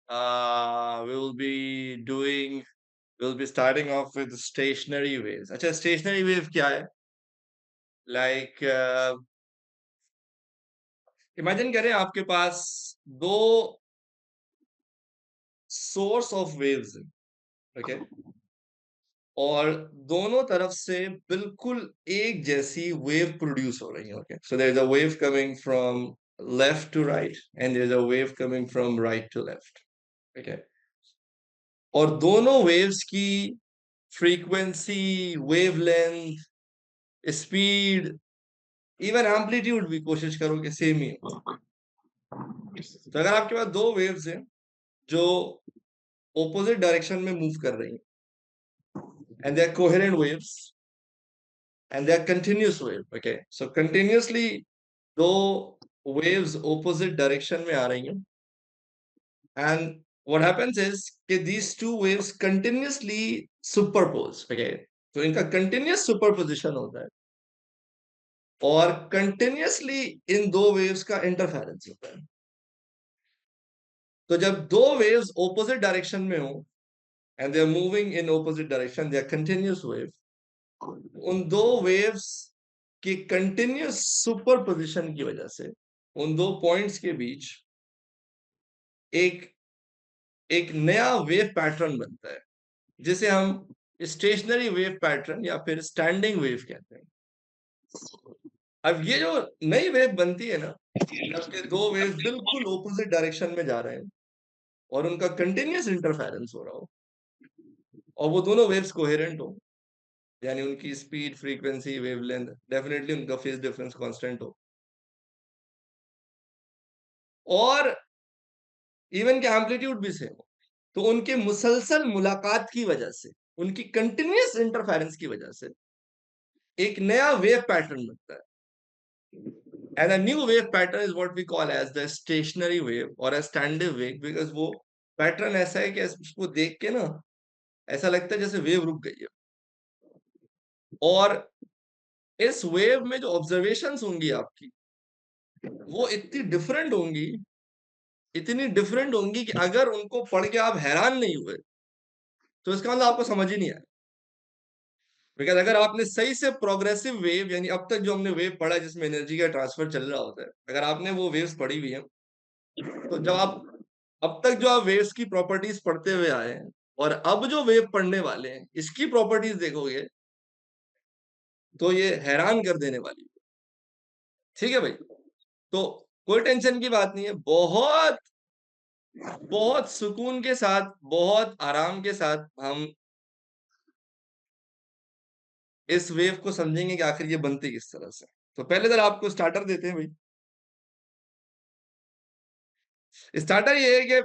we'll be starting off with stationary waves. अच्छा, stationary wave क्या है? Like, imagine करें आपके पास दो source of waves हैं, okay? और दोनों तरफ से बिल्कुल एक जैसी वेव प्रोड्यूस हो रही है, okay? So there is a wave coming from left to right and there is a wave coming from right to left, okay? और दोनों waves की frequency, wavelength, speed, even amplitude भी कोशिश करो कि सेम ही हो। तो अगर आपके पास दो वेव्स हैं जो ऑपोजिट डायरेक्शन में मूव कर रही हैं and they are coherent waves and they are continuous wave, okay, so continuously दो वेव्स ऑपोजिट डायरेक्शन में आ रही हैं एंड व्हाट हैपेंस इज कि these two waves continuously superpose, okay, तो इनका कंटिन्यूअस सुपरपोजिशन होता है और कंटिन्यूअसली इन दो वेव्स का इंटरफेरेंस होता है। तो जब दो वेव्स ऑपोजिट डायरेक्शन में हो and they are moving in opposite direction, they are continuous wave, उन दो वेव्स की कंटिन्यूअस सुपरपोजिशन की वजह से उन दो पॉइंट्स के बीच एक एक नया वेव पैटर्न बनता है जिसे हम स्टेशनरी वेव पैटर्न या फिर स्टैंडिंग वेव कहते हैं। अब ये जो नई वेव बनती है ना, जबकि दो वेव्स बिल्कुल ऑपोजिट डायरेक्शन में जा रहे हैं और उनका कंटिन्यूअस इंटरफेरेंस हो रहा हो और वो दोनों वेव्स कोहेरेंट हो, यानी उनकी स्पीड, फ्रीक्वेंसी, वेवलेंथ, डेफिनेटली उनका फेज डिफरेंस कांस्टेंट हो और इवन के एम्पलीट्यूड भी सेम हो, तो उनके मुसलसल मुलाकात की वजह से, उनकी कंटिन्यूअस इंटरफेरेंस की वजह से एक नया वेव पैटर्न बनता है। And a new wave pattern is what we call as the stationary wave और अ स्टैंडिंग वेव, बिकॉज़ वो पैटर्न ऐसा है कि उसको देख के ना ऐसा लगता है जैसे वेव रुक गई है। और इस वेव में जो ऑब्जर्वेशंस होंगी आपकी, वो इतनी डिफरेंट होंगी कि अगर उनको पढ़ के आप हैरान नहीं हुए, तो इसका मतलब आपको समझ ही नहीं आया। बिकॉज़ अगर आपने सही से प्रोग्रेसिव वेव, यानी अब तक जो हमने वेव पढ़ा है जिसमें एनर्जी का ट्रांसफर चल रहा होता है, अगर आपने वो वेव्स पढ़ी हुई हैं, तो जब आप अब तक जो आप वेव्स की प्रॉपर्टीज पढ़ते हुए आए हैं और अब जो वेव पढ़ने वाले हैं, इसकी प्रॉपर्टीज देखोगे, तो ये हैरान कर देने वाली है। ठीक है भाई? तो कोई टेंशन की बात नहीं है। बहुत बहुत सुकून के साथ, बहुत आराम के साथ हम इस वेव को समझेंगे कि आखिर ये बनती किस तरह से। तो पहले ज़रा आपको स्टार्टर देते हैं भाई। स्टार्टर ये है कि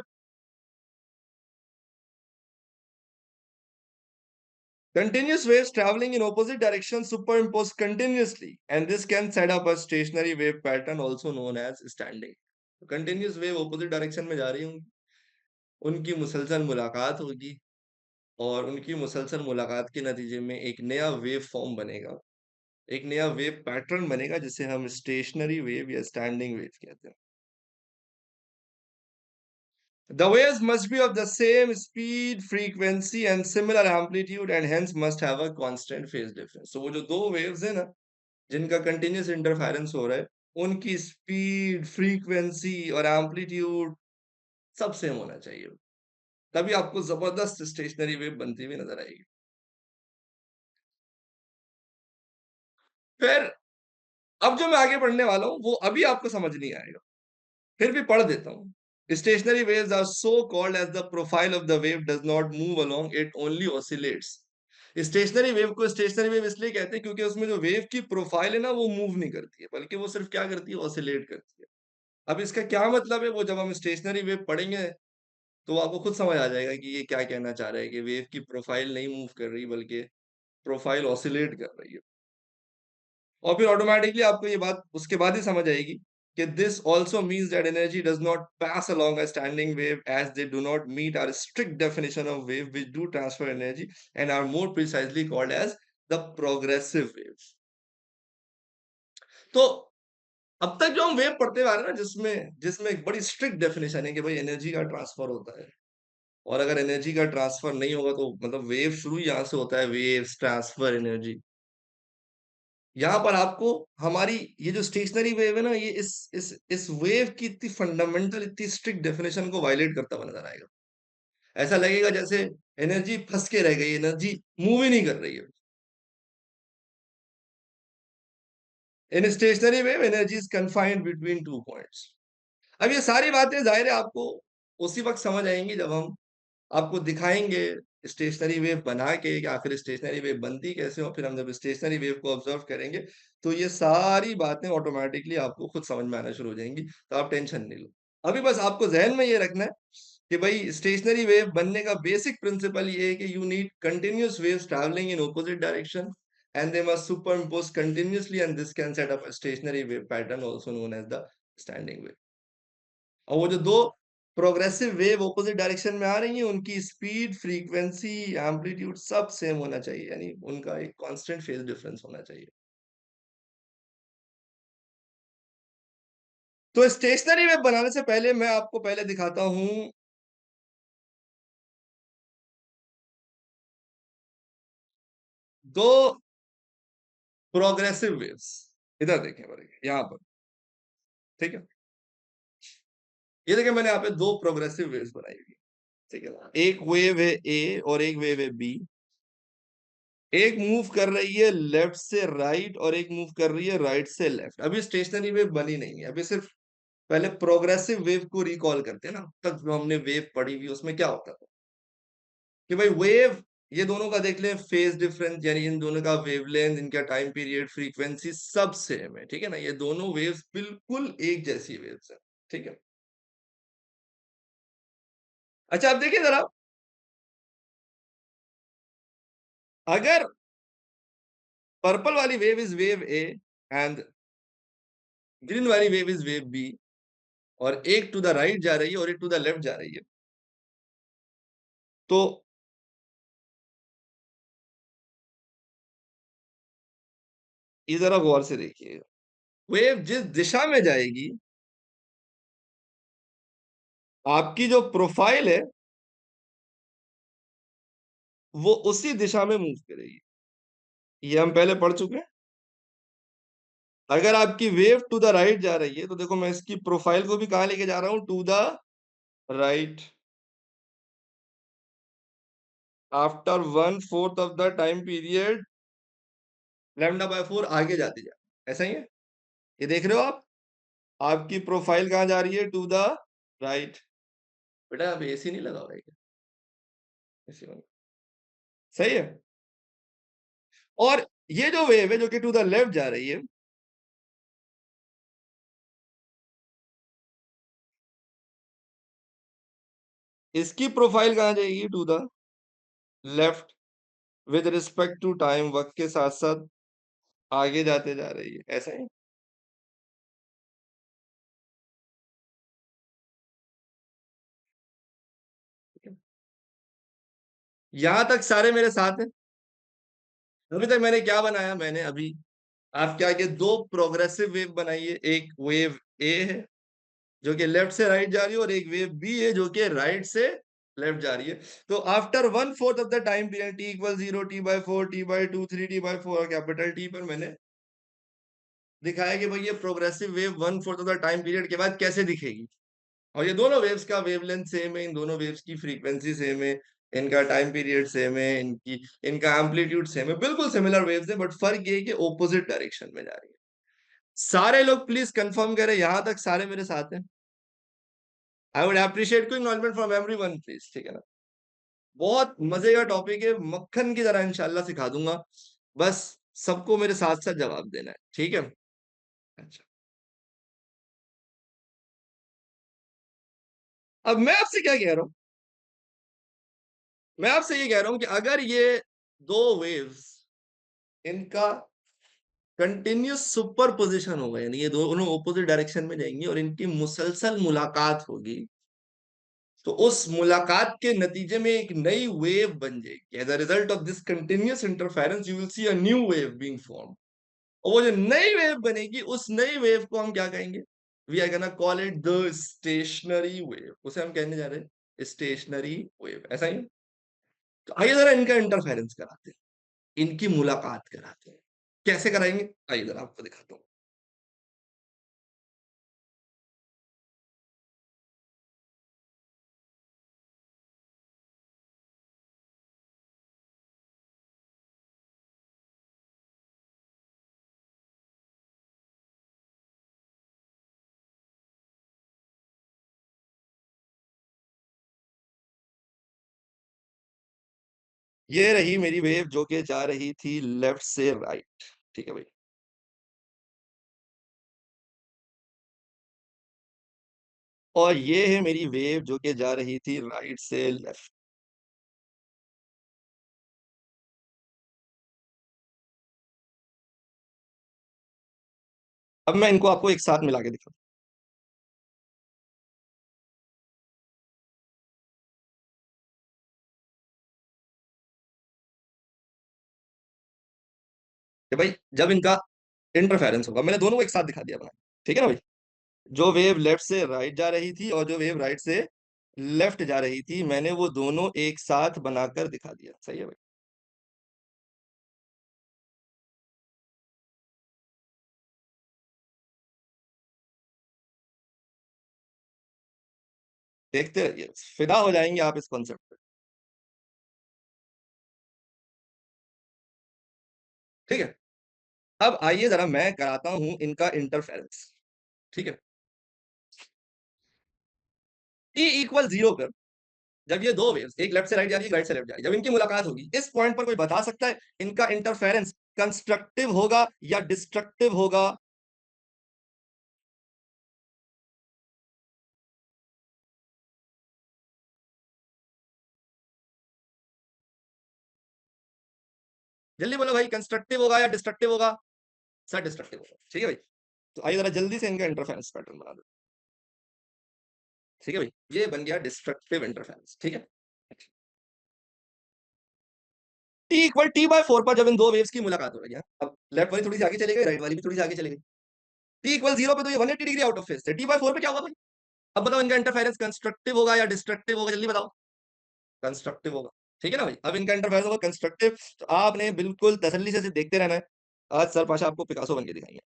continuous waves traveling in opposite directions superimpose continuously, and this can set up a stationary wave pattern also known as standing. Continuous wave opposite direction में जा रही होंगी, उनकी मुसलसल मुलाकात होगी और उनकी मुसलसल मुलाकात के नतीजे में एक नया वेव फॉर्म बनेगा, एक नया वेव पैटर्न बनेगा जिसे हम स्टेशनरी वेव या स्टैंडिंग वेव कहते हैं। The waves must be of the same speed, frequency and similar amplitude and hence must have a constant phase difference. So वो जो दो waves है ना, जिनका कंटिन्यूअस इंटरफेरेंस हो रहा है, उनकी स्पीड, फ्रीक्वेंसी और एम्पलीट्यूड सब सेम होना चाहिए। तभी आपको जबरदस्त स्टेशनरी वेव बनती हुई नजर आएगी। फिर अब जो मैं आगे पढ़ने वाला हूं वो अभी आपको समझ नहीं आएगा, फिर भी पढ़ देता हूं। Stationary waves are so called as the profile of the wave does not move along, it only oscillates. Stationary wave को स्टेशनरी वेव इसलिए कहते हैं क्योंकि उसमें जो वेव की प्रोफाइल है ना, वो मूव नहीं करती है, बल्कि वो सिर्फ क्या करती है, ऑसिलेट करती है। अब इसका क्या मतलब है, वो जब हम स्टेशनरी वेव पढ़ेंगे तो आपको खुद समझ आ जाएगा कि ये क्या कहना चाह रहा है कि वेव की प्रोफाइल नहीं मूव कर रही, बल्कि प्रोफाइल ऑसिलेट कर रही है। और फिर ऑटोमेटिकली आपको ये बात उसके बाद ही समझ आएगी कि this also means that energy does not pass along a standing wave as they do not meet our strict definition of wave which do transfer energy and are more precisely called as the progressive waves. तो अब तक जो हम wave पढ़ते आ रहे हैं ना, जिसमें जिसमें एक बड़ी स्ट्रिक्ट डेफिनेशन है कि भाई एनर्जी का ट्रांसफर होता है, और अगर एनर्जी का ट्रांसफर नहीं होगा तो मतलब वेव शुरू ही यहाँ से होता है, वेव्स ट्रांसफर एनर्जी। यहाँ पर आपको हमारी ये जो स्टेशनरी वेव है ना, ये इस वेव की इतनी फंडामेंटल, इतनी स्ट्रिक्ट डेफिनेशन को वायलेट करता हुआ नजर आएगा। ऐसा लगेगा जैसे एनर्जी फंस के रह गई, एनर्जी मूव ही नहीं कर रही है। In stationary wave energy is confined between two points. अब ये सारी बातें जाहिर है आपको उसी वक्त समझ आएंगी जब हम आपको दिखाएंगे स्टेशनरी वेव बना के कि आखिर स्टेशनरी वेव बनती कैसे हो। फिर हम जब स्टेशनरी वेव को ऑब्जर्व करेंगे तो ये सारी बातें ऑटोमेटिकली आपको खुद समझ में आना शुरू हो जाएंगी, तो आप टेंशन नहीं लो। अभी बस आपको जहन में ये रखना है कि भाई स्टेशनरी वेव बनने का बेसिक प्रिंसिपल ये है कि you need continuous waves travelling in opposite direction and they must superimpose continuously, and this can set up a stationary wave pattern also known as the standing wave. और वो जो दो progressive wave opposite direction में आ रही हैं, उनकी speed, frequency, amplitude सब सेम होना चाहिए, यानी उनका एक कांस्टेंट फेज डिफरेंस होना चाहिए। तो स्टेशनरी वेव बनाने से पहले मैं आपको पहले दिखाता हूं दो प्रोग्रेसिव वेव्स। इधर देखें, यहां पर, ठीक है। ये देखें, मैंने यहाँ पे दो प्रोग्रेसिव वेव्स बनाई हुई है, ठीक है ना। एक वेव है ए और एक वेव है बी। एक मूव कर रही है लेफ्ट से राइट और एक मूव कर रही है राइट से लेफ्ट। अभी स्टेशनरी वेव बनी नहीं है, अभी सिर्फ पहले प्रोग्रेसिव वेव को रिकॉल करते हैं ना। अब तक जो हमने वेव पढ़ी हुई उसमें क्या होता था कि भाई वेव, ये दोनों का देख लें फेज डिफरेंस, यानी इन दोनों का वेवलेंथ, इनका टाइम पीरियड, फ्रीक्वेंसी सब सेम है, ठीक है ना। ये दोनों वेव्स बिल्कुल एक जैसी वेव्स है, ठीक है। अच्छा, अब देखिए जरा, अगर पर्पल वाली wave is wave A and green वाली वेव इज वेव बी, और एक टू द राइट जा रही है और एक टू द लेफ्ट जा रही है, तो ये जरा गौर से देखिए, वेव जिस दिशा में जाएगी, आपकी जो प्रोफाइल है वो उसी दिशा में मूव करेगी। ये हम पहले पढ़ चुके हैं। अगर आपकी वेव टू द राइट जा रही है तो देखो, मैं इसकी प्रोफाइल को भी कहां लेके जा रहा हूं, to the right. After 1/4 of the time period, λ/4 आगे जाती जा, ऐसा ही है। ये देख रहे हो आप, आपकी प्रोफाइल कहां जा रही है, टू द राइट। बेटा अब एसी नहीं लगा हुआ है क्या? एसी बंद। सही है। और ये जो वेव है जो कि टू द लेफ्ट जा रही है, इसकी प्रोफाइल कहां जाएगी, to the left, with respect to time, वक्त के साथ साथ आगे जाते जा रही है, ऐसा ही। यहां तक सारे मेरे साथ हैं। अभी तक मैंने क्या बनाया, मैंने अभी आपके आगे दो प्रोग्रेसिव वेव बनाई है। एक वेव ए है जो कि लेफ्ट से राइट जा रही है, और एक वेव बी है जो कि राइट से लेफ्ट जा रही है। तो after 1/4 of the time period, t = 0, t/4, t/2, 3t/4 और कैपिटल टी पर मैंने दिखाया कि भाई ये progressive wave 1/4 of the time period के बाद कैसे दिखेगी। और ये दोनों वेव्स का वेवलेंथ सेम है, इन दोनों वेव्स की फ्रीक्वेंसी सेम है, इनका टाइम पीरियड सेम है, इनकी इनका एम्पलीट्यूड सेम है, बिल्कुल सिमिलर वेव्स है, बट फर्क ये है कि ऑपोजिट डायरेक्शन में जा रही है। सारे लोग प्लीज कंफर्म करें, यहां तक सारे मेरे साथ हैं। I would appreciate quick acknowledgement from everyone please, ठीक है ना। बहुत मजे का टॉपिक है, मक्खन की तरह इंशाल्लाह सिखा दूंगा। बस सबको मेरे साथ साथ जवाब देना है, ठीक है। अच्छा, अब मैं आपसे क्या कह रहा हूं, मैं आपसे ये कह रहा हूं कि अगर ये दो वेव्स, इनका कंटिन्यूस सुपर पोजिशन होगा, यानी ये दोनों ऑपोजिट डायरेक्शन में जाएंगी और इनकी मुसलसल मुलाकात होगी, तो उस मुलाकात के नतीजे में एक नई वेव बन जाएगी। As a result of this continuous interference you will see a new wave being form. और वो जो नई वेव बनेगी, उस नई वेव को हम क्या कहेंगे? We are gonna call it the stationary wave. उसे हम कहने जा रहे हैं स्टेशनरी वेव। ऐसा ही है? तो आइए ज़रा इनका इंटरफेरेंस कराते हैं, इनकी मुलाकात कराते हैं। कैसे कराएँगे? आइए ज़रा आपको दिखाता हूँ। ये रही मेरी वेव जो कि जा रही थी लेफ्ट से राइट। ठीक है भाई? और ये है मेरी वेव जो कि जा रही थी राइट से लेफ्ट। अब मैं इनको आपको एक साथ मिला के दिखाता हूँ कि भाई जब इनका इंटरफेरेंस होगा, मैंने दोनों को एक साथ दिखा दिया बना के। ठीक है ना भाई? जो वेव लेफ्ट से राइट जा रही थी और जो वेव राइट से लेफ्ट जा रही थी, मैंने वो दोनों एक साथ बनाकर दिखा दिया। सही है भाई? देखते रहिए, फिदा हो जाएंगे आप इस कॉन्सेप्ट पे। ठीक है? अब आइए जरा मैं कराता हूं इनका इंटरफेरेंस। ठीक है? टी इक्वल जीरो पर जब ये दो वेव्स, एक लेफ्ट से राइट जा रही है, एक राइट से लेफ्ट जा रही है, जब इनकी मुलाकात होगी, इस पॉइंट पर कोई बता सकता है इनका इंटरफेरेंस कंस्ट्रक्टिव होगा या डिस्ट्रक्टिव होगा? जल्दी बोलो भाई, कंस्ट्रक्टिव होगा या डिस्ट्रक्टिव होगा? सर डिस्ट्रक्टिव होगा। ठीक है भाई? तो आइए जरा जल्दी से इनका इंटरफेरेंस पैटर्न बना दो। ठीक है भाई? ये बन गया डिस्ट्रक्टिव इंटरफेरेंस। ठीक है? टी इक्वल टी बाय 4 पर जब इन दो वेव्स की मुलाकात हो रही है, अब लेफ्ट वाली थोड़ी सी आगे चली गई, राइट वाली भी थोड़ी सी आगे चली गई। टी इक्वल 0 पे तो ये 180 डिग्री आउट ऑफ फेज थे। टी बाय 4 पे क्या होगा भाई? अब बताओ इनका इंटरफेरेंस कंस्ट्रक्टिव होगा या डिस्ट्रक्टिव होगा? जल्दी बताओ। कंस्ट्रक्टिव होगा। ठीक है ना भाई? अब इनका इंटरफेरेंस होगा कंस्ट्रक्टिव। तो आपने बिल्कुल तसल्ली से देखते रहना है। आज सर पाशा आपको पिकासो बन के दिखाएंगे।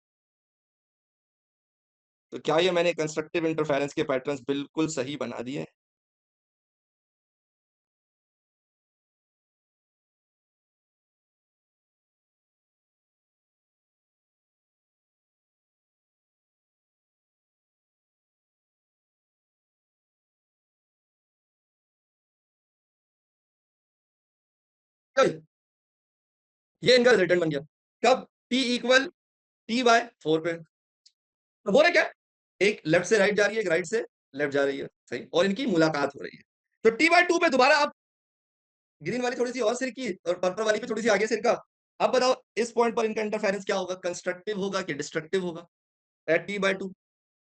तो क्या ये मैंने कंस्ट्रक्टिव इंटरफेरेंस के पैटर्न्स बिल्कुल सही बना दिए? ये इनका रिजल्टेंट बन गया। कब? टी इक्वल टी बाय 4 पे। तो हो रहा क्या है? एक लेफ्ट से राइट जा रही है, एक राइट से लेफ्ट जा रही है। सही। और इनकी मुलाकात हो रही है। तो टी बाय 2 पे दोबारा आप ग्रीन वाली थोड़ी सी और सिर की और पर्पल वाली पे थोड़ी सी आगे सिर का। अब बताओ इस पॉइंट पर इनका इंटरफेरेंस क्या होगा? कंस्ट्रक्टिव होगा कि डिस्ट्रक्टिव होगा? At T by 2।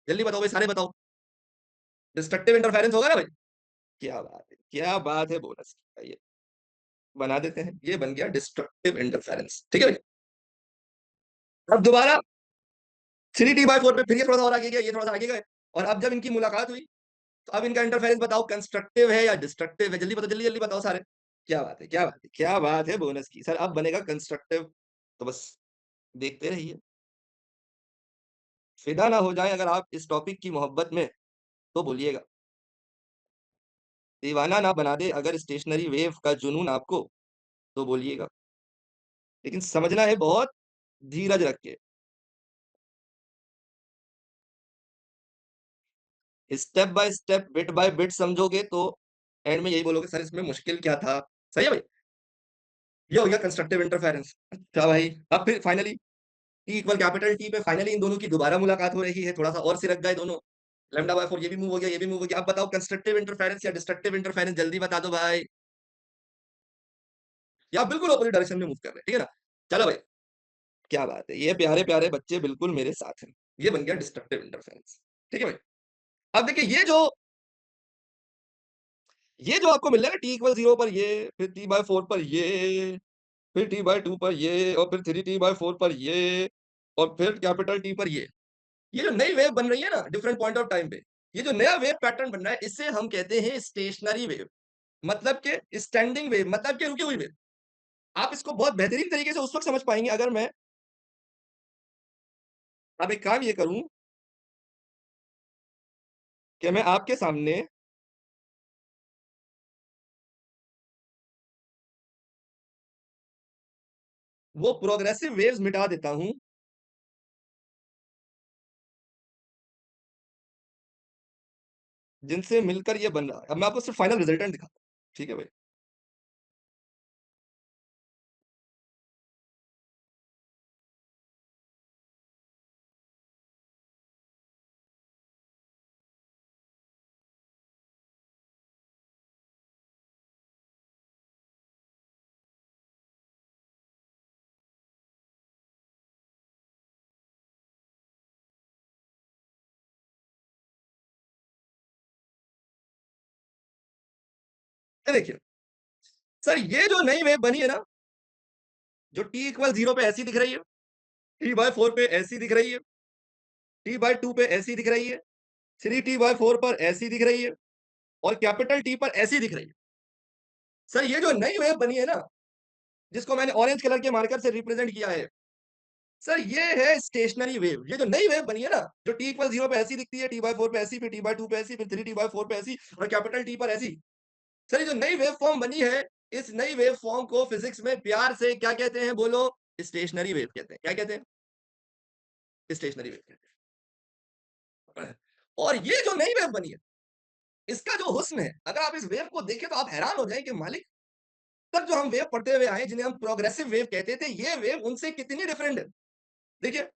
जल्दी बताओ भाई, सारे बताओ। डिस्ट्रक्टिव इंटरफेरेंस होगा ना भाई? क्या बात है, क्या बात है! बोनस ये बना देते हैं। ये बन गया डिस्ट्रक्टिव इंटरफेरेंस। ठीक है भाई? अब दोबारा 3 टी बाय 4 पे फिर ये थोड़ा सा और आगे गया, ये थोड़ा सा आगे गए। और अब जब इनकी मुलाकात हुई, तो अब इनका इंटरफेरेंस बताओ कंस्ट्रक्टिव है या डिस्ट्रक्टिव है? जल्दी बताओ, जल्दी जल्दी बताओ सारे। क्या बात है, क्या बात है, क्या बात है बोनस की! सर अब बनेगा कंस्ट्रक्टिव। तो बस देखते रहिए। फिदा ना हो जाएं अगर आप इस टॉपिक की मोहब्बत में, तो बोलिएगा। दीवाना ना बना दे अगर स्टेशनरी वेव का जुनून आपको, तो बोलिएगा। लेकिन समझना है बहुत धीरज रख के। Step by step, bit by bit समझोगे तो एंड में यही बोलोगे सर इसमें मुश्किल क्या था? सही है भाई? ये हो गया कंस्ट्रक्टिव इंटरफेरेंस। अच्छा भाई, अब फिर finally T equal capital T पे फाइनली इन दोनों की दोबारा मुलाकात हो रही है। थोड़ा सा और सिरक गए दोनों। लैम्डा बाय 4 ये भी मूव हो गया, ये भी मूव हो गया। अब बताओ कंस्ट्रक्टिव इंटरफेरेंस या डिस्ट्रक्टिव इंटरफेरेंस? जल्दी बता दो भाई। या आप बिल्कुल अपोजिट डायरेक्शन में मूव कर रहे हैं। ठीक है ना? चलो भाई, क्या बात है! ये प्यारे-प्यारे बच्चे बिल्कुल मेरे साथ हैं। ये बन गया डिस्ट्रक्टिव इंटरफेरेंस। ठीक है भाई? अब देखिए ये जो आपको मिल रहा है ना टी इक्वल 0 पर ये, फिर टी बाय 4 पर ये, फिर टी बाय 2 पर ये और फिर 3 टी बाय 4 पर ये। और फिर कैपिटल टी पर ये जो नई वेव बन रही है ना डिफरेंट पॉइंट ऑफ टाइम पे, ये जो नया वेव पैटर्न बन रहा है इसे हम कहते हैं स्टेशनरी वेव, मतलब के स्टैंडिंग वेव, मतलब के रुकी हुई वेव। आप इसको बहुत बेहतरीन तरीके से उस वक्त समझ पाएंगे अगर मैं अब एक काम ये करूं कि मैं आपके सामने वो प्रोग्रेसिव वेव्स मिटा देता हूं जिनसे मिलकर ये बन रहा है। अब मैं आपको सिर्फ फाइनल रिजल्टेंट दिखाता हूं, ठीक है भाई। ये देखिए सर, ये जो नई वेव बनी है ना, जो टी इक्वल जीरो पे ऐसी दिख रही है, टी बाय फोर पे ऐसी दिख रही है, टी बाय टू पे ऐसी दिख रही है, थ्री टी बाय फोर पर ऐसी दिख रही है, और कैपिटल टी पर ऐसी दिख रही है। सर ये जो नई वेव बनी है ना, जिसको मैंने ऑरेंज कलर के मार्कर से रिप्रेजेंट किया है, सर ये है स्टेशनरी वेव। ये जो नई वेव बनी है ना, जो टी इक्वल जीरो पे ऐसी दिखती है, टी बाय फोर पे ऐसी, फिर टी बाय टू पे ऐसी, फिर थ्री टी बाय फोर पे ऐसी, और कैपिटल टी पर ऐसी। सर ये जो नई वेव फॉर्म बनी है, इस नई वेव फॉर्म को फिजिक्स में प्यार से क्या कहते हैं बोलो? स्टेशनरी वेव कहते हैं। क्या कहते हैं? स्टेशनरी वेव कहते हैं। और ये जो नई वेव बनी है, इसका जो हुस्न है, अगर आप इस वेव को देखें तो आप हैरान हो जाएं कि मालिक, तब जो हम वेव पढ़ते हुए आए जिन्हें हम प्रोग्रेसिव वेव कहते थे, ये वेव उनसे कितनी डिफरेंट है। देखिए,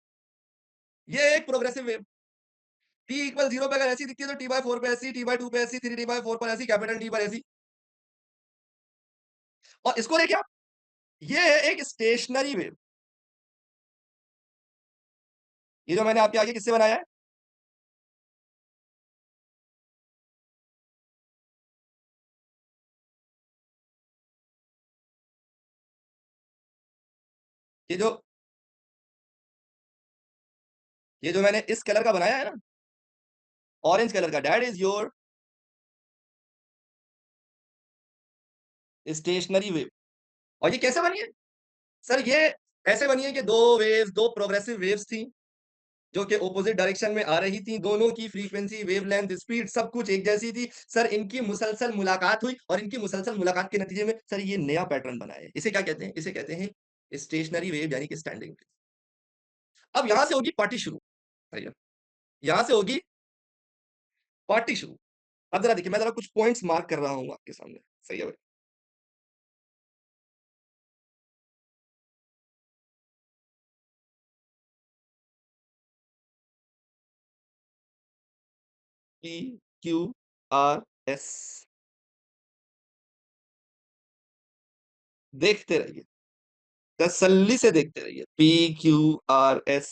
ये एक progressive wave, T equal zero पे अगर ऐसी दिखती है तो टी बाय फोर पे ऐसी, टी बाय टू पे ऐसी, थ्री टी बाय फोर पर ऐसी, कैपिटल टी पर ऐसी। और इसको देखिए आप, ये है एक स्टेशनरी वेव। ये जो मैंने आपके आगे किससे बनाया है, ये जो ये जो मैंने इस कलर का बनाया है ना, ऑरेंज कलर का, that is your stationery wave. और ये कैसे बनी है? सर ये ऐसे बनी है कि दो प्रोग्रेसिव वेव्स थी, जो कि ऑपोजिट डायरेक्शन में आ रही थी। दोनों की फ्रीक्वेंसी, वेवलेंथ, स्पीड सब कुछ एक जैसी थी। सर इनकी मुसलसल मुलाकात हुई, और इनकी मुसलसल मुलाकात के नतीजे में सर ये नया पैटर्न बना है। इसे क्या कहते हैं? इसे कहते हैं स्टेशनरी वेव, यानी कि स्टैंडिंग वेव। अब यहां से होगी पार्टी शुरू। भैया, यहां से होगी पार्टी शुरू। अब जरा देखिए, मैं जरा कुछ पॉइंट्स मार्क कर रहा हूं आपके सामने। सही है भाई। पी क्यू आर एस, देखते रहिए, तसल्ली से देखते रहिए। P Q R S,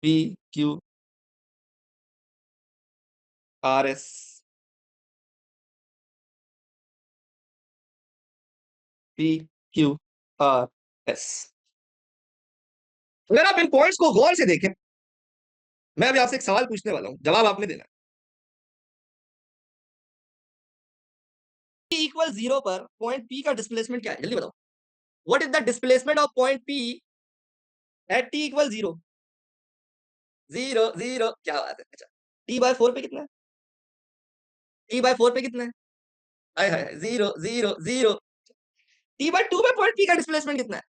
P Q R S, P Q R S. अगर आप इन पॉइंट्स को गौर से देखें, मैं अभी आपसे एक सवाल पूछने वाला हूं, जवाब आपने देना है। P इक्वल जीरो पर पॉइंट P का डिस्प्लेसमेंट क्या है? जल्दी बताओ। What is the displacement of point P at T equal zero? Zero zero, क्या बात है। अच्छा, T बाय फोर पे कितना है? T बाय फोर पे कितना है? Hi hi, zero zero zero. T by two पे पॉइंट P का डिस्प्लेसमेंट कितना है?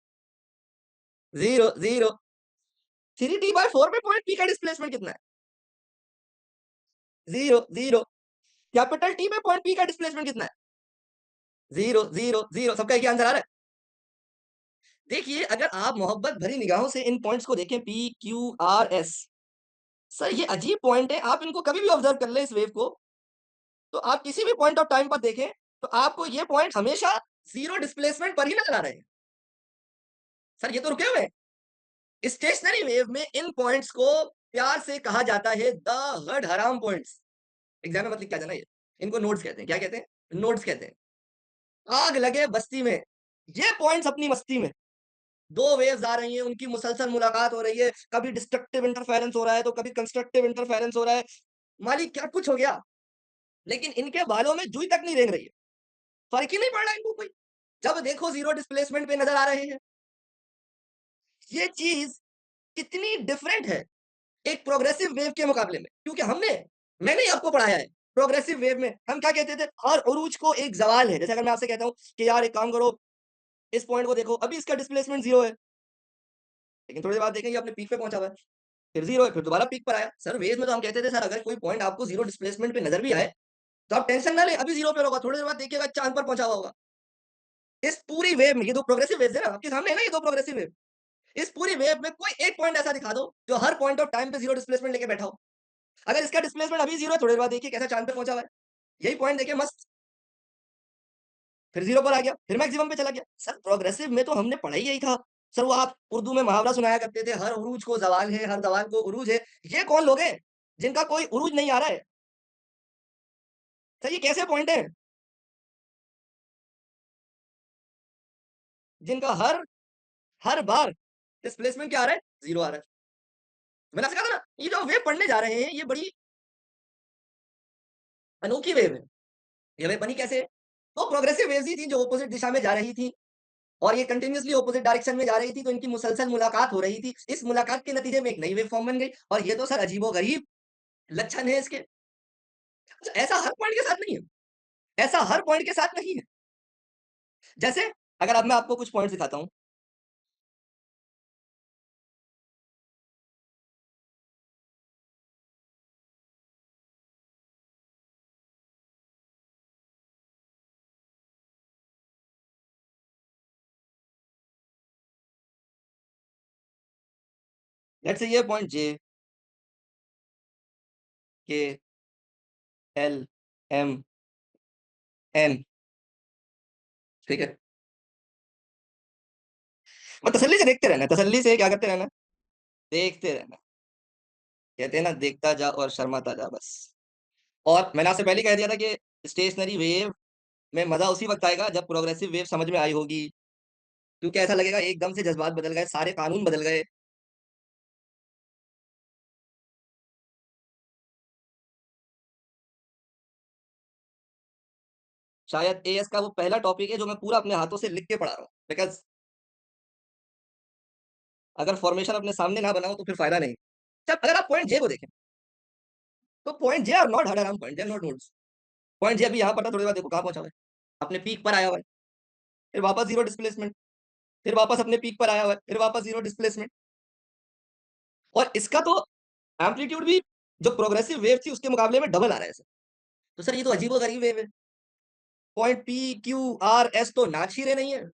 Zero zero. Three T by four पे पॉइंट P का डिस्प्लेसमेंट कितना है? Zero zero. कैपिटल T पे पॉइंट P का डिस्प्लेसमेंट कितना है? Zero zero zero. सबका एक ही आंसर आ रहा है। देखिए, अगर आप मोहब्बत भरी निगाहों से इन पॉइंट्स को देखें, P Q R S, sir ये अजीब पॉइंट है। आप इनको कभी भी ऑब्जर्व कर लें इस वेव को, तो आप किसी भी पॉइंट ऑफ टाइम पर देखें, तो आपको ये पॉइंट हमेशा जीरो डिस्प्लेसमेंट पर ही नजर आ रहे हैं। सर ये तो रुके हुए हैं। स्टेशनरी वेव में इन पॉइंट्स को प्यार से कहा जाता है द गड हराम पॉइंट्स। एग्जाम में मतलब क्या जाना, ये इनको नोड्स कहते हैं। क्या कहते हैं? नोड्स कहते हैं। आग लगे बस्ती में, ये पॉइंट्स अपनी मस्ती में, 2 वेव्स आ रही हैं, उनकी मुसलसल मुलाकात हो रही है, कभी डिस्ट्रक्टिव इंटरफेरेंस हो रहा है, तो कभी कंस्ट्रक्टिव इंटरफेरेंस हो रहा है। मालिक क्या कुछ हो गया, लेकिन इनके बालों में जुई तक नहीं रेंग रही है। फ़र्क ही नहीं पड़ रहा है इनको कोई। जब देखो ज़ीरो डिस्प्लेसमेंट पे नज़र आ रहे हैं। ये चीज़ कितनी डिफरेंट है एक प्रोग्रेसिव वेव के मुकाबले में, क्योंकि मैंने ही आपको पढ़ाया है। प्रोग्रेसिव वेव में हम क्या कहते थे, हर उरूज को एक ज़वाल है। जैसे अगर मैं आपसे कहता हूँ कि यार एक काम करो, इस पॉइंट को देखो, अभी इसका डिस्प्लेसमेंट 0 है, लेकिन थोड़ी देर बाद देखेंगे अपने पीक पे पहुँचा हुआ है, फिर 0 है, फिर दोबारा पीक पर आया। सर वेव्स में तो हम कहते थे, सर अगर कोई पॉइंट आपको 0 डिस्प्लेसमेंट पे नज़र भी आए, तो आप टेंशन ना लें, अभी 0 पे होगा, थोड़ी देर बाद देखिएगा चाँद पर पहुँचा हुआ होगा। इस पूरी वेव में ये 2 प्रोग्रेसिव वेव्स है ना, आपके सामने है ना ये 2 प्रोग्रेसिव वेव। इस पूरी वेव में कोई एक पॉइंट ऐसा दिखा दो, जो हर पॉइंट ऑफ टाइम पे 0 डिस्प्लेसमेंट लेके बैठा हो। अगर इसका डिस्प्लेसमेंट अभी 0 है, थोड़ी देर बाद देखिए कैसा चाँद पे पहुँचा हुआ है। यही पॉइंट देखिए मस्त, फिर 0 पर आ गया, फिर मैक्सिमम पे चला गया। सर प्रोग्रेसिव में तो हमने पढ़ा ही यही था। सर वो आप उर्दू में मुहावरा सुनाया करते थे, हर उरूज को ज़वाल है, हर ज़वाल को उरूज है। ये कौन लोग हैं, जिनका कोई उरूज नहीं आ रहा है? सर ये कैसे पॉइंट हैं, जिनका हर हर बार डिस्प्लेसमेंट क्या आ रहा है? 0 आ रहा है। मैंने आपसे कहा था ना, ये जो वेव पढ़ने जा रहे हैं, ये बड़ी अनोखी वेव है। ये वेव बनी कैसे? तो प्रोग्रेसिव वेव्स ही थी जो अपोजिट दिशा में जा रही थी, और ये कंटीन्यूअसली अपोजिट डायरेक्शन में जा रही थी, तो इनकी मुसलसल मुलाकात हो रही थी। इस मुलाकात के नतीजे में एक नई वेव फॉर्म बन गई, और ये तो सर अजीबो-गरीब लक्षण है इसके। अच्छा, ऐसा हर पॉइंट के साथ नहीं है, ऐसा हर पॉइंट के साथ नहीं है। जैसे अगर अब मैं आपको कुछ पॉइंट्स दिखाता हूँ, लेट्स से ये पॉइंट जे, के, एल, एम, एन, ठीक है? और तसल्ली से देखते रहना है, तसल्ली से क्या करते रहना है? देखते रहना है। कहते हैं ना, देखता जा और शर्माता जा बस। और मैंने आपसे पहले ही कह दिया था कि स्टेशनरी वेव में मज़ा उसी वक़्त आएगा जब प्रोग्रेसिव वेव समझ में आई होगी, क्योंकि ऐसा लगेगा एकदम से जज़्बात बदल गए, सारे कानून बदल गए। शायद एएस का वो पहला टॉपिक है जो मैं पूरा अपने हाथों से लिख के पढ़ा रहा हूँ। बिकॉज़ अगर फॉर्मेशन अपने सामने ना बनाओ तो फिर फ़ायदा नहीं। जब अगर आप पॉइंट जे को देखें, तो point J are not heard around point, they are not nodes. Point J अभी यहाँ पर था, थोड़ी देर बाद देखो कहाँ पहुँचा हुआ है। अपने पीक पर आया हुआ है, फिर वापस 0 डिस्प्लेसमेंट, फिर वापस अपने पीक पर आया हुआ है, फिर वापस 0 डिस्प्लेसमेंट। और इसका तो एम्पलीट्यूड भी जो प्रोग्रेसिव वेव थी उसके मुकाबले में डबल आ रहा है सर। तो सर ये तो अजीबो-गरीब वेव है। Point P, Q, R, S तो नाच ही रहे नहीं है,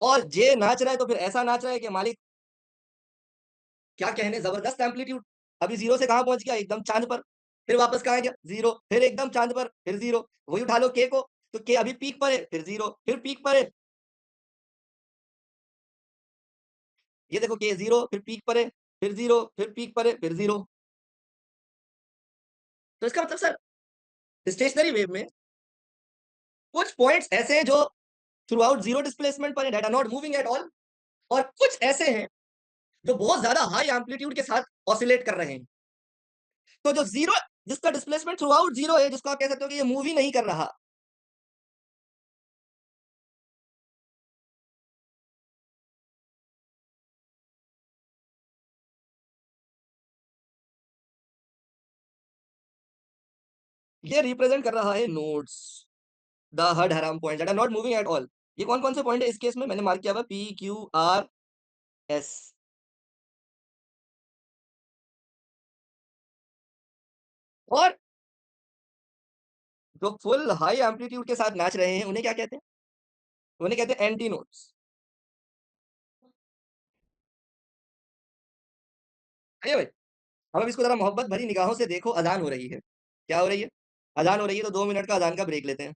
और जे नाच रहा है तो फिर ऐसा नाच रहा है कि मालिक क्या कहने, ज़बरदस्त एम्पलीट्यूड। अभी 0 से कहाँ पहुँच गया? एकदम चाँद पर। फिर वापस कहाँ गया? 0, फिर एकदम चाँद पर, फिर 0। वही उठा लो के को, तो के अभी पीक पर है, फिर 0, फिर पीक पर है। ये देखो के 0, फिर पीक पर है, फिर 0, फिर पीक पर है, फिर 0। तो इसका मतलब सर, स्टेशनरी वेव में कुछ पॉइंट्स ऐसे हैं जो थ्रू आउट 0 डिस्प्लेसमेंट पर है, that are not moving at all, और कुछ ऐसे हैं जो बहुत ज़्यादा हाई एम्पलीट्यूड के साथ ऑसिलेट कर रहे हैं। तो जो 0, जिसका डिस्प्लेसमेंट थ्रू आउट 0 है, जिसको आप कह सकते हो कि ये मूव ही नहीं कर रहा, ये रिप्रेजेंट कर रहा है नोड्स, द हड हराम point that are not moving at all. ये कौन-कौन से पॉइंट है इस केस में? मैंने मार्क किया हुआ है पी, क्यू, आर, एस। और जो फुल हाई एम्पलीट्यूड के साथ नाच रहे हैं, उन्हें क्या कहते हैं? उन्हें कहते हैं एंटी नोड्स। आइए भाई, अब इसको ज़रा मोहब्बत भरी निगाहों से देखो, अज़ान हो रही है। क्या हो रही है? अज़ान हो रही है, तो 2 मिनट का अज़ान का ब्रेक लेते हैं।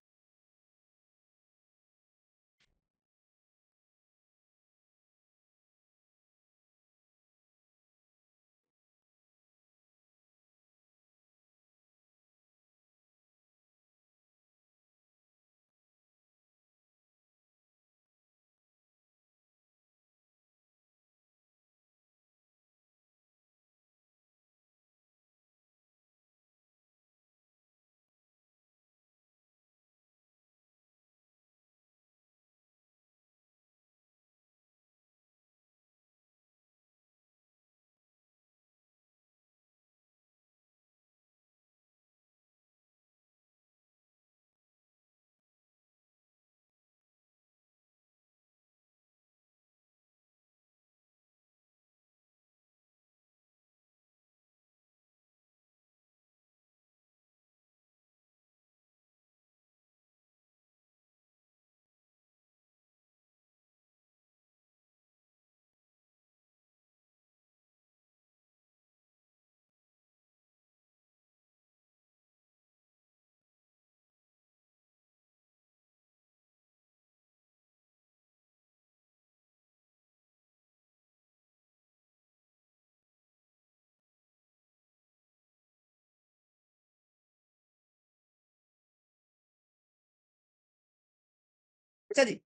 अच्छा जी,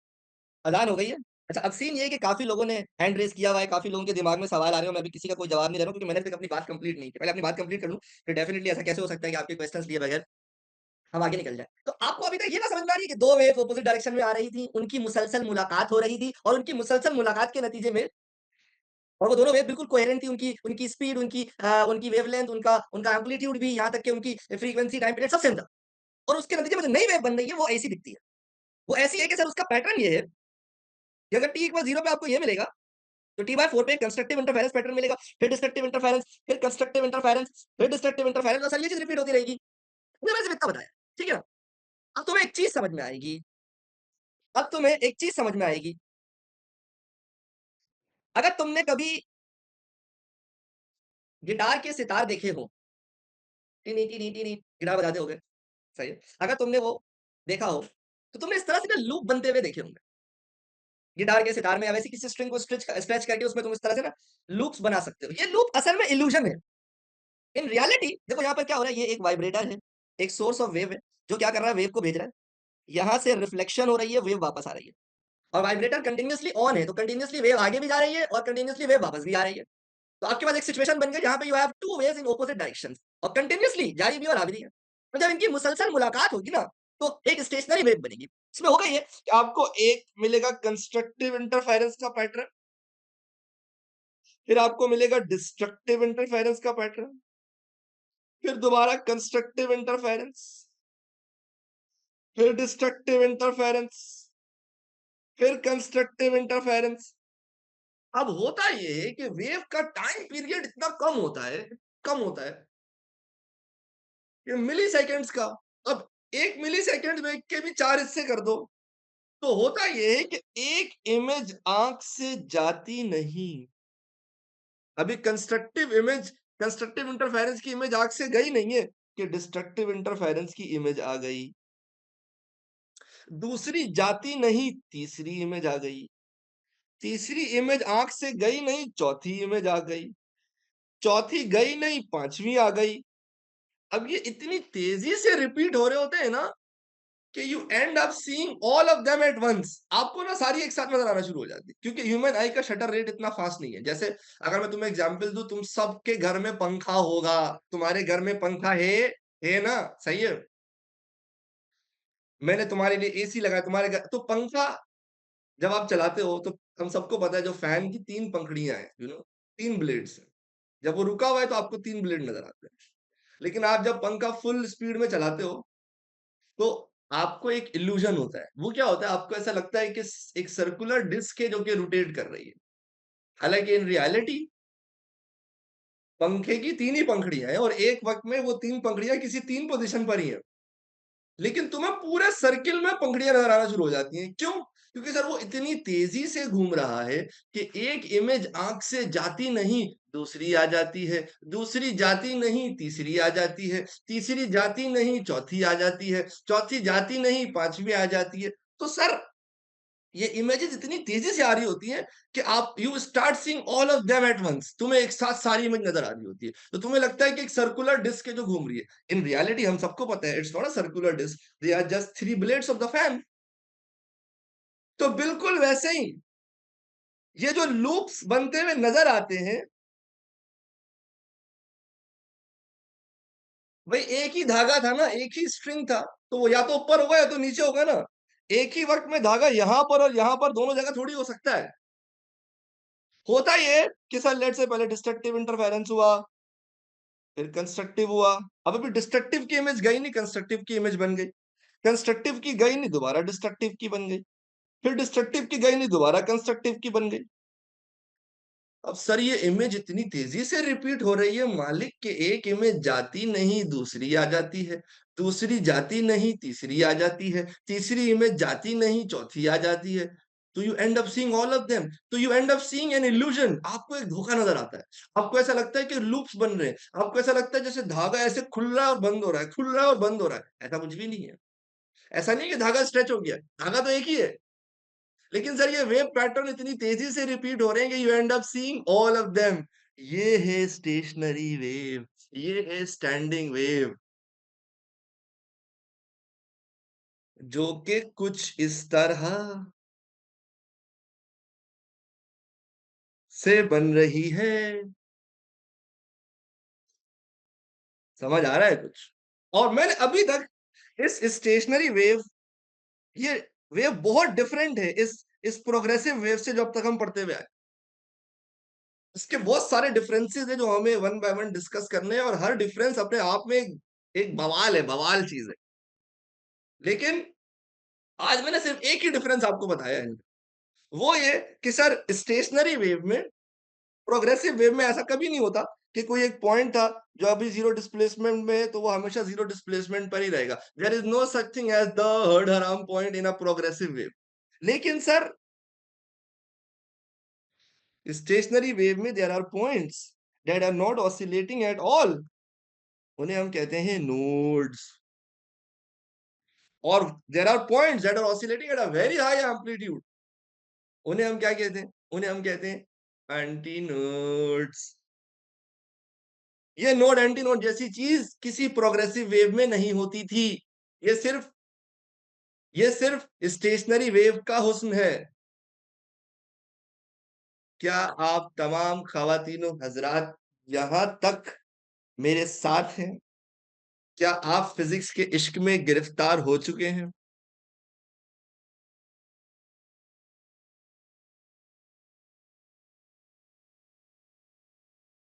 अज़ान हो गई है। अच्छा, अब सीन ये है कि काफ़ी लोगों ने हैंड रेज़ किया हुआ है, काफ़ी लोगों के दिमाग में सवाल आ रहे हो, मैं अभी किसी का कोई जवाब नहीं दे रहा हूँ क्योंकि मैंने अभी तक अपनी बात कंप्लीट नहीं की। पहले अपनी बात कंप्लीट कर लूँ, फिर डेफिनिटली ऐसा कैसे हो सकता है कि आपके क्वेश्चन्स लिए बगैर हम आगे निकल जाएँ। तो आपको अभी तक ये ना समझ में आ रही है कि 2 वेव्स अपोज़िट डायरेक्शन में आ रही थी, उनकी मुसलसल मुलाकात हो रही थी और उनकी मुसलसल मुलाकात के नतीजे में और वो दोनों वेव बिल्कुल कोहेरेंट थी, उनकी उनकी स्पीड, उनकी वेवलेंथ, उनका उनका एम्पलीट्यूड भी, यहाँ तक कि उनकी फ्रीक्वेंसी, टाइम पीरियड सब सेम था और उसके नतीजे में जो नई वेव बन रही है, वो ऐसी दिखती है। वो ऐसी है कि सर उसका पैटर्न ये है कि अगर t = 0 पे आपको ये मिलेगा, तो t/4 पे कंस्ट्रक्टिव इंटरफेरेंस पैटर्न मिलेगा, फिर डिस्ट्रक्टिव इंटरफेरेंस, फिर कंस्ट्रक्टिव इंटरफेरेंस, फिर डिस्ट्रक्टिव इंटरफेरेंस और सर ये चीज़ रिपीट होती रहेगी। मैंने सिर्फ इतना बताया, ठीक है ना? अब तुम्हें एक चीज़ समझ में आएगी, अब तुम्हें एक चीज़ समझ में आएगी, अगर तुमने कभी गिटार के सितार देखे हों, टिनी टिनी टिनी गिटार बजाते होगे, सही है। अगर तुमने वो देखा हो, तो तुमने इस तरह से ना लूप बनते हुए देखे होंगे। गिटार के सितार में या वैसे किसी स्ट्रिंग को स्ट्रेच करके उसमें तुम इस तरह से ना लूप्स बना सकते हो। ये लूप असल में इल्यूजन है। इन रियलिटी देखो यहाँ पर क्या हो रहा है, ये एक वाइब्रेटर है, एक सोर्स ऑफ वेव है, जो क्या कर रहा है, वेव को भेज रहा है। यहाँ से रिफ्लेक्शन हो रही है, वेव वापस आ रही है और वाइब्रेटर कंटीन्यूअसली ऑन है, तो कंटीन्यूअसली वेव आगे भी जा रही है और कंटीन्यूअसली वेव वापस भी आ रही है। तो आपके पास एक सिचुएशन बन गई जहाँ पे you have two waves in opposite directions और कंटीन्यूअसली जारी भी और आ भी रही है। तो जब इनकी मुसलसल मुलाकात होगी ना, तो एक स्टेशनरी वेव बनेगी। इसमें होगा ये कि आपको एक मिलेगा कंस्ट्रक्टिव इंटरफेरेंस का पैटर्न, फिर आपको मिलेगा डिस्ट्रक्टिव इंटरफेरेंस का पैटर्न, फिर दोबारा कंस्ट्रक्टिव इंटरफेरेंस, फिर डिस्ट्रक्टिव इंटरफेरेंस, फिर कंस्ट्रक्टिव इंटरफेरेंस। अब होता ये है कि वेव का टाइम पीरियड इतना कम होता है कि मिली सेकेंड्स का। अब 1 मिली सेकेंड वेव के भी 4 हिस्से कर दो, तो होता ये है कि एक इमेज आंख से जाती नहीं। अभी कंस्ट्रक्टिव इंटरफेरेंस की इमेज आंख से गई नहीं है कि डिस्ट्रक्टिव इंटरफेरेंस की इमेज आ गई। दूसरी जाती नहीं, तीसरी इमेज आ गई। तीसरी इमेज आंख से गई नहीं, चौथी इमेज आ गई। चौथी गई नहीं, पांचवी आ गई। अब ये इतनी तेजी से रिपीट हो रहे होते हैं ना कि you end up seeing all of them at once. आपको ना सारी एक साथ नजर आना शुरू हो जाती है क्योंकि ह्यूमन आई का शटर रेट इतना फास्ट नहीं है। जैसे अगर मैं तुम्हें एग्जांपल दूं, तुम सबके घर में पंखा होगा, तुम्हारे घर में पंखा है ना, सही है। मैंने तुम्हारे लिए एसी लगाया तुम्हारे घर, तो पंखा जब आप चलाते हो तो हम सबको पता है जो फैन की 3 पंखुड़ियां हैं, 3 ब्लेड्स हैं। जब वो रुका हुआ है तो आपको 3 ब्लेड नजर आते हैं। लेकिन आप जब पंखा फुल स्पीड में चलाते हो तो आपको एक इल्यूजन होता है। वो क्या होता है, आपको ऐसा लगता है कि एक सर्कुलर डिस्क है जो कि रोटेट कर रही है। हालांकि इन रियलिटी पंखे की 3 ही पंखुड़ियां हैं और एक वक्त में वो 3 पंखुड़ियां किसी 3 पोजीशन पर ही है। लेकिन तुम्हें पूरे सर्किल में पंखुड़ियां नजर आना शुरू हो जाती हैं। क्यों? क्योंकि सर वो इतनी तेजी से घूम रहा है कि एक इमेज आंख से जाती नहीं, दूसरी आ जाती है, दूसरी जाती नहीं, तीसरी आ जाती है, तीसरी जाती नहीं, चौथी आ जाती है, चौथी जाती नहीं, पांचवी आ जाती है। तो सर ये इमेजेस इतनी तेजी से आ रही होती हैं कि आप you start seeing all of them at once. तुम्हें एक साथ सारी इमेज नजर आ रही होती है, तो तुम्हें लगता है कि एक सर्कुलर डिस्क है जो घूम रही है। इन रियलिटी हम सबको पता है it's not a circular disc, they are just 3 blades of the fan. तो बिल्कुल वैसे ही ये जो लूप्स बनते हुए नजर आते हैं, भाई एक ही धागा था ना, एक ही स्ट्रिंग था, तो वो या तो ऊपर होगा या तो नीचे होगा ना। एक ही वक्त में धागा यहां पर और यहां पर दोनों जगह थोड़ी हो सकता है। होता ये है कि सर लेट से पहले डिस्ट्रक्टिव इंटरफेरेंस हुआ, फिर कंस्ट्रक्टिव हुआ। अब अभी डिस्ट्रक्टिव की इमेज गई नहीं, कंस्ट्रक्टिव की इमेज बन गई। कंस्ट्रक्टिव की गई नहीं, दोबारा डिस्ट्रक्टिव की बन गई। फिर डिस्ट्रक्टिव की गई नहीं, दोबारा कंस्ट्रक्टिव की बन गई। अब सर ये इमेज इतनी तेजी से रिपीट हो रही है मालिक के एक इमेज जाती नहीं, दूसरी आ जाती है, दूसरी जाती नहीं, तीसरी आ जाती है, तीसरी इमेज जाती नहीं, चौथी आ जाती है। तो you end up seeing all of them, तो you end up seeing an illusion. आपको एक धोखा नजर आता है। आपको ऐसा लगता है कि लूप्स बन रहे हैं, आपको ऐसा लगता है जैसे धागा ऐसे खुल रहा है और बंद हो रहा है, खुल रहा है और बंद हो रहा है। ऐसा कुछ भी नहीं है। ऐसा नहीं है कि धागा स्ट्रेच हो गया, धागा तो एक ही है। लेकिन सर ये वेव पैटर्न इतनी तेजी से रिपीट हो रहे हैं कि you end up seeing all of them. ये है स्टेशनरी वेव, ये है स्टैंडिंग वेव। जो कि कुछ इस तरह से बन रही है। समझ आ रहा है कुछ? और मैंने अभी तक इस स्टेशनरी वेव, ये वेव बहुत डिफरेंट है इस प्रोग्रेसिव वेव से जो अब तक हम पढ़ते हुए आए। इसके बहुत सारे डिफरेंसेस हैं जो हमें वन बाय वन डिस्कस करने हैं, और हर डिफरेंस अपने आप में एक बवाल है, बवाल चीज है। लेकिन आज मैंने सिर्फ एक ही डिफरेंस आपको बताया है, वो ये कि सर स्टेशनरी वेव में, प्रोग्रेसिव वेव में ऐसा कभी नहीं होता कि कोई एक पॉइंट था जो अभी जीरो डिस्प्लेसमेंट में है तो वो हमेशा जीरो डिस्प्लेसमेंट पर ही रहेगा। There is no such thing as the heard harem point in a progressive wave. लेकिन सर स्टेशनरी वेव में there are points that are not oscillating at all, उन्हें हम कहते हैं नोड्स। और there are points that are oscillating at a very high amplitude, उन्हें हम क्या कहते हैं? उन्हें हम कहते हैं एंटी नोड्स। ये नोड एंटी नोड जैसी चीज किसी प्रोग्रेसिव वेव में नहीं होती थी। ये सिर्फ ये सिर्फ स्टेशनरी वेव का हुस्न है। क्या आप तमाम ख़वातीनो हज़रात यहाँ तक मेरे साथ हैं? क्या आप फिज़िक्स के इश्क में गिरफ्तार हो चुके हैं?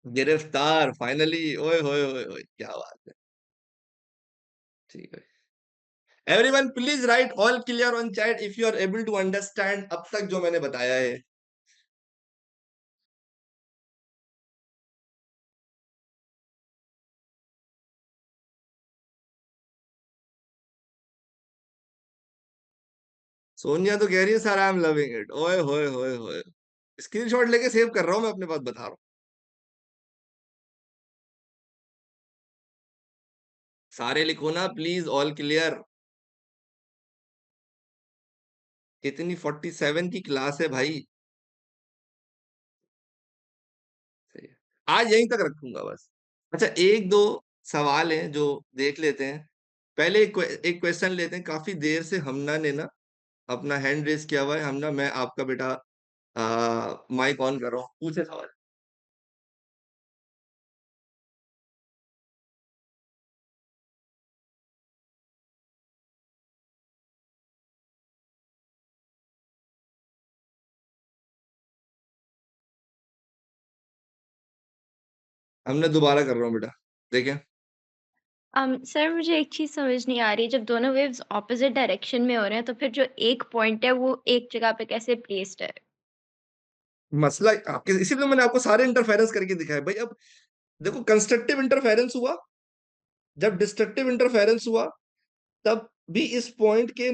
गिरफ्तार फाइनली, ओए होए होए होए! क्या बात है! ठीक है। Everyone please write all clear on chat if you are able to understand अब तक जो मैंने बताया है। सोनिया तो कह रही है sir I am loving it. ओए होए होए होए! स्क्रीनशॉट लेके सेव कर रहा हूँ, मैं अपने पास बता रहा हूँ। सारे लिखो ना प्लीज़, ऑल क्लियर। कितनी 47 की क्लास है भाई। सही है। आज यहीं तक रखूंगा बस। अच्छा, एक दो सवाल हैं जो देख लेते हैं। पहले एक क्वेश्चन लेते हैं। काफी देर से हमना ने ना अपना हैंड रेस किया हुआ है। हमना, मैं आपका बेटा माइक ऑन कर रहा हूँ, पूछे सवाल। हमने दोबारा कर रहा हूँ बेटा, देखें। सर मुझे एक चीज़ समझ नहीं आ रही, जब दोनों वेव्स ऑपोज़िट डायरेक्शन में हो रहे हैं, तो फिर जो एक पॉइंट है, वो एक जगह पे कैसे प्लेस्ड है? मसला आपके, इसीलिए मैंने आपको सारे इंटरफेरेंस करके दिखाया भाई। अब देखो, कंस्ट्रक्टिव इंटरफेरेंस हुआ, जब डिस्ट्रक्टिव इंटरफेरेंस हुआ, तब भी इस पॉइंट के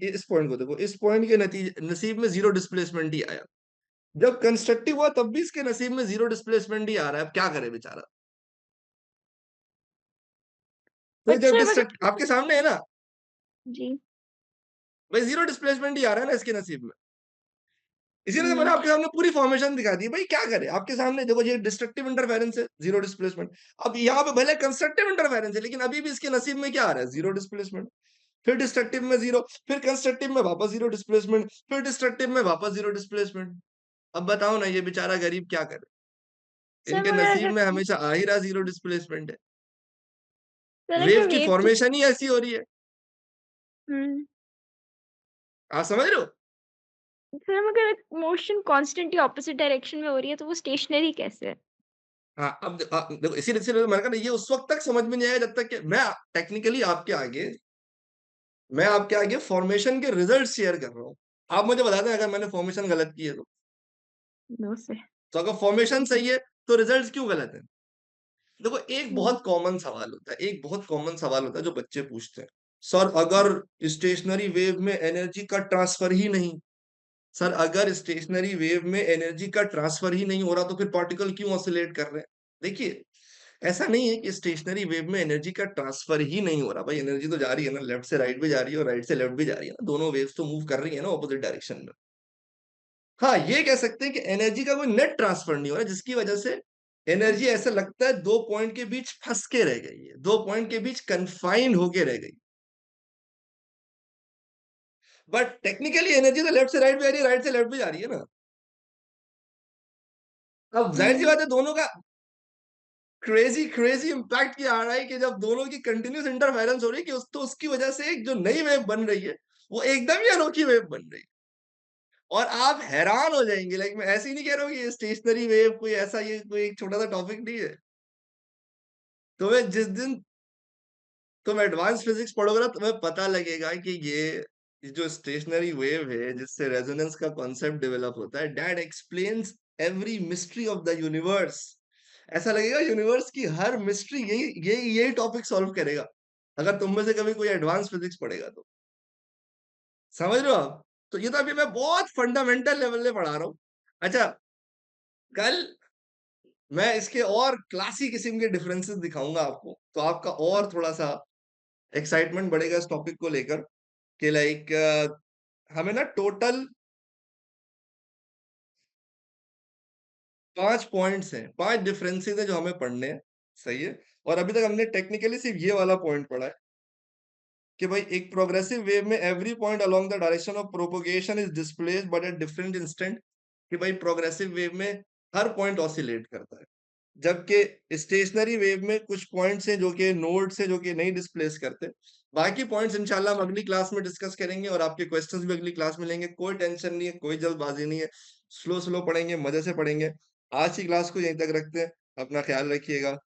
इस पॉइंट को देखो, इस पॉइंट के नतीजे नसीब में जीरो डिस्प्लेसमेंट ही आया। जब कंस्ट्रक्टिव हुआ तब भी इसके नसीब में जीरो डिस्प्लेसमेंट ही आ रहा है। अब क्या करे बेचारा। तो बट जब सर डिस्ट्रक्ट मतलब आपके सामने है ना, जी। भाई जीरो डिस्प्लेसमेंट ही आ रहा है ना इसके नसीब में। इसीलिए तो मैंने हुँ, आपके सामने पूरी फॉर्मेशन दिखा दी। भाई क्या करे, आपके सामने देखो, ये डिस्ट्रक्टिव इंटरफेरेंस है, जीरो डिस्प्लेसमेंट। अब यहाँ पे भले कंस्ट्रक्टिव इंटरफेरेंस है, लेकिन अभी भी इसके नसीब में क्या आ रहा है? Zero displacement. फिर डिस्ट्रक्टिव में जीरो, फिर कंस्ट्रक्टिव में वापस जीरो डिस्प्लेसमेंट, फिर डिस्ट्रक्टिव में वापस जीरो डिस्प्लेसमेंट। अब बताओ ना, ये बेचारा गरीब क्या करे। सर इनके मगर नसीब अगर में हमेशा आ ही रहा जीरो डिस्प्लेसमेंट है। सर वेव अगर की वेव की फॉर्मेशन ही ऐसी हो रही है। हुँ, आप समझ रहे हो? सर मगर मोशन कॉन्स्टेंटली ऑपोज़िट डायरेक्शन में हो रही है, तो वो स्टेशनरी कैसे है? हाँ, अब देखो, इसीलिए इसीलिए तो मैंने कहा ना, ये उस वक़्त तक समझ में नहीं आएगा जब तक कि मैं टेक्निकली आपके आगे फ़ॉर्मेशन के रिज़ल्ट शेयर कर रहा हूँ। आप मुझे बता दें अगर मैंने फ़ॉर्मेशन गलत की है तो। No sir. तो अगर फ़ॉर्मेशन सही है तो रिज़ल्ट्स क्यों गलत हैं? देखो, एक हुँ, बहुत कॉमन सवाल होता है, एक बहुत कॉमन सवाल होता है जो बच्चे पूछते हैं। सर अगर स्टेशनरी वेव में एनर्जी का ट्रांसफर ही नहीं, सर अगर स्टेशनरी वेव में एनर्जी का ट्रांसफर ही नहीं हो रहा तो फिर पार्टिकल क्यों ऑसिलेट कर रहे हैं? देखिए, ऐसा नहीं है कि स्टेशनरी वेव में एनर्जी का ट्रांसफर ही नहीं हो रहा। भाई एनर्जी तो जा रही है ना, लेफ्ट से राइट भी जा रही है और राइट से लेफ्ट भी जा रही है ना, दोनों वेव्स तो मूव कर रही है ना ऑपोजिट डायरेक्शन में। हाँ, ये कह सकते हैं कि एनर्जी का कोई नेट ट्रांसफर नहीं हो रहा, जिसकी वजह से एनर्जी ऐसा लगता है 2 पॉइंट के बीच फँस के रह गई है, 2 पॉइंट के बीच कन्फाइंड होके रह गई। बट टेक्निकली एनर्जी तो लेफ्ट से राइट भी आ रही है, राइट से लेफ्ट भी जा रही है ना। अब ज़ाहिर-सी हुँ। बात है दोनों का क्रेज़ी क्रेज़ी इम्पैक्ट क्या आ रहा है कि जब दोनों की कंटीन्यूअस इंटरफेरेंस हो रही है कि उस तो उसकी वजह से एक जो नई वेव बन रही है, वो एकदम ही अनोखी वेव बन रही है। और आप हैरान हो जाएँगे लाइक मैं ऐसे ही नहीं कह रहा हूँ कि ये स्टेशनरी वेव कोई ऐसा ये कोई एक छोटा-सा टॉपिक नहीं है। तुम्हें जिस दिन तुम एडवांस फिज़िक्स पढ़ोगे ना तुम्हें पता लगेगा कि ये जो स्टेशनरी वेव है जिससे रेजोनेंस का कॉन्सेप्ट डेवलप होता है that explains every mystery of the universe. ऐसा लगेगा यूनिवर्स की हर मिस्ट्री यही टॉपिक सॉल्व करेगा। अगर तुम में से कभी कोई एडवांस फिज़िक्स पढ़ेगा तो। समझ रहे हो आप? तो ये तो अभी मैं बहुत फंडामेंटल लेवल पे पढ़ा रहा हूँ। अच्छा, कल मैं इसके और क्लासी किस्म के डिफरेंसेस दिखाऊँगा आपको, तो आपका और थोड़ा-सा एक्साइटमेंट बढ़ेगा इस टॉपिक को लेकर कि लाइक हमें ना टोटल 5 पॉइंट्स हैं, 5 डिफरेंसेस हैं जो हमें पढ़ने हैं, सही है? और अभी तक हमने टेक्निकली सिर्फ ये वाला पॉइंट पढ़ा है कि भाई एक प्रोग्रेसिव वेव में every point along the direction of propagation is displaced but at different instant कि भाई प्रोग्रेसिव वेव में हर पॉइंट ऑसिलेट करता है। जबकि स्टेशनरी वेव में कुछ पॉइंट्स हैं जो कि नोड्स हैं जो कि नहीं डिस्प्लेस करते। बाकी पॉइंट्स इंशाल्लाह हम अगली क्लास में डिस्कस करेंगे और आपके क्वेश्चंस भी अगली क्लास में लेंगे। कोई टेंशन नहीं है, कोई जल्दबाजी नहीं है। स्लो स्लो पढ़ेंगे, मज़े से पढ़ेंगे। आज की क्लास को यहीं तक रखते हैं। अपना ख्याल रखिएगा।